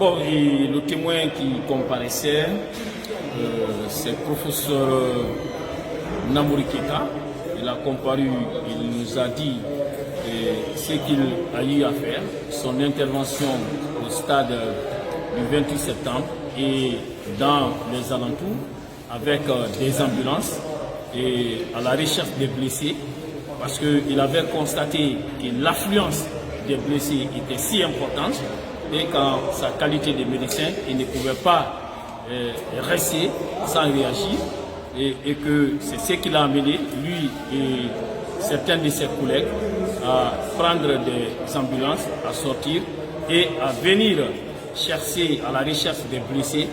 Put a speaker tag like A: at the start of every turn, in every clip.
A: D'abord, le témoin qui comparaissait, c'est le professeur Namouri Keita. Il a comparu, il nous a dit ce qu'il a eu à faire, son intervention au stade du 28 septembre et dans les alentours avec des ambulances et à la recherche des blessés, parce qu'il avait constaté que l'affluence des blessés était si importante et qu'en sa qualité de médecin, il ne pouvait pas rester sans réagir et que c'est ce qui l'a amené, lui et certains de ses collègues, à prendre des ambulances, à sortir et à venir chercher à la recherche des blessés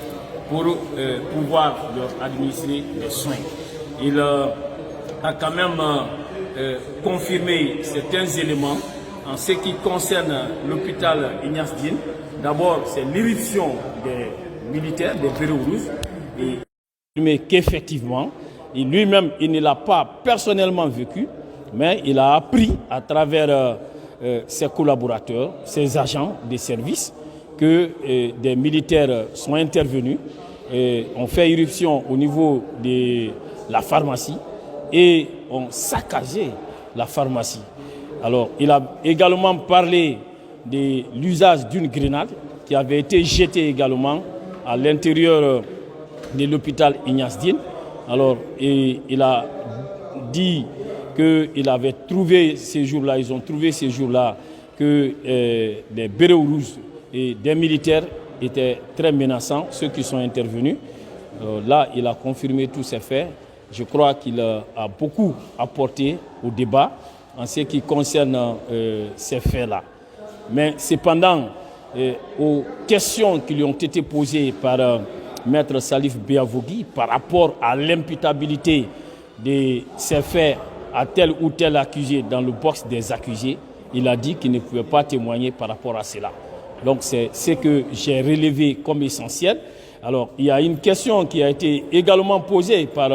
A: pour pouvoir leur administrer des soins. Il a quand même confirmé certains éléments en ce qui concerne l'hôpital Ignace Diène. D'abord, c'est l'irruption des militaires, des bérets rouges, mais qu'effectivement, lui-même, il ne l'a pas personnellement vécu, mais il a appris à travers ses collaborateurs, ses agents de service, que des militaires sont intervenus, ont fait irruption au niveau de la pharmacie et ont saccagé la pharmacie. Alors, il a également parlé de l'usage d'une grenade qui avait été jetée également à l'intérieur de l'hôpital Ignace Diène. Alors, il a dit qu'ils avaient trouvé ces jours-là, ils ont trouvé ces jours-là que des bérets rouges et des militaires étaient très menaçants, ceux qui sont intervenus. Là, il a confirmé tous ces faits. Je crois qu'il a beaucoup apporté au débat en ce qui concerne ces faits-là. Mais cependant, aux questions qui lui ont été posées par Maître Salif Béavogui par rapport à l'imputabilité de ces faits à tel ou tel accusé dans le box des accusés, il a dit qu'il ne pouvait pas témoigner par rapport à cela. Donc c'est ce que j'ai relevé comme essentiel. Alors il y a une question qui a été également posée par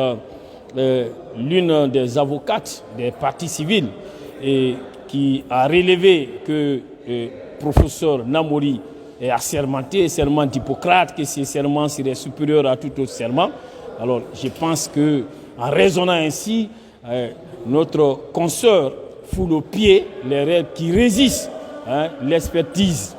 A: l'une des avocates des partis civils et qui a relevé que le professeur Namouri est assermenté, serment d'Hippocrate, que ce serment serait supérieur à tout autre serment. Alors je pense qu'en raisonnant ainsi, notre consoeur foule aux pieds les règles qui résistent l'expertise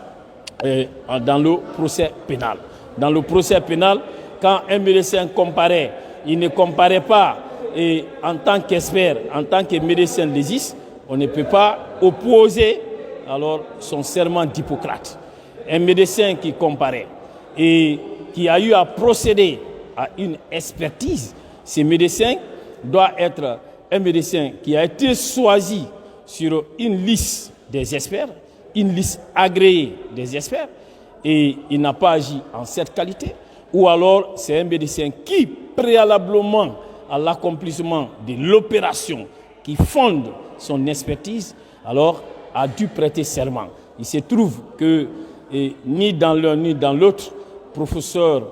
A: dans le procès pénal. Dans le procès pénal, quand un médecin comparaît, il ne comparaît pas et en tant qu'expert, en tant que médecin légiste, on ne peut pas opposer alors son serment d'Hippocrate. Un médecin qui comparaît et qui a eu à procéder à une expertise, ce médecin doit être un médecin qui a été choisi sur une liste des experts, une liste agréée des experts, et il n'a pas agi en cette qualité. Ou alors c'est un médecin qui, préalablement à l'accomplissement de l'opération qui fonde son expertise, alors a dû prêter serment. Il se trouve que ni dans l'un ni dans l'autre, professeur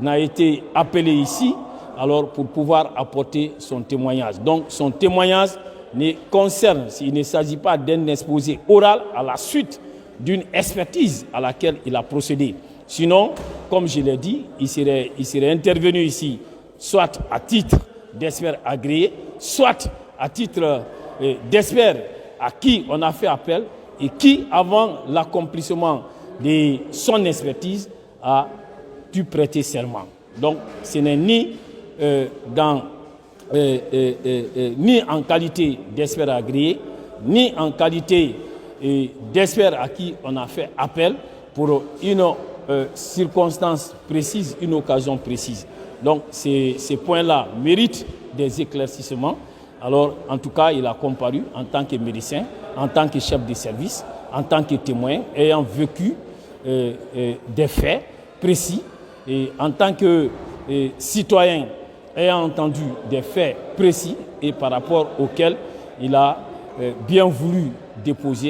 A: n'a été appelé ici alors pour pouvoir apporter son témoignage. Donc son témoignage ne concerne, il ne s'agit pas d'un exposé oral à la suite d'une expertise à laquelle il a procédé. Sinon, comme je l'ai dit, il serait intervenu ici soit à titre d'expert agréé, soit à titre d'expert à qui on a fait appel et qui, avant l'accomplissement de son expertise, a dû prêter serment. Donc, ce n'est ni en qualité d'expert agréé, ni en qualité d'expert à qui on a fait appel pour une circonstance précise, une occasion précise. Donc, ces points-là méritent des éclaircissements. Alors, en tout cas, il a comparu en tant que médecin, en tant que chef de service, en tant que témoin, ayant vécu des faits précis, et en tant que citoyen, ayant entendu des faits précis et par rapport auxquels il a bien voulu déposer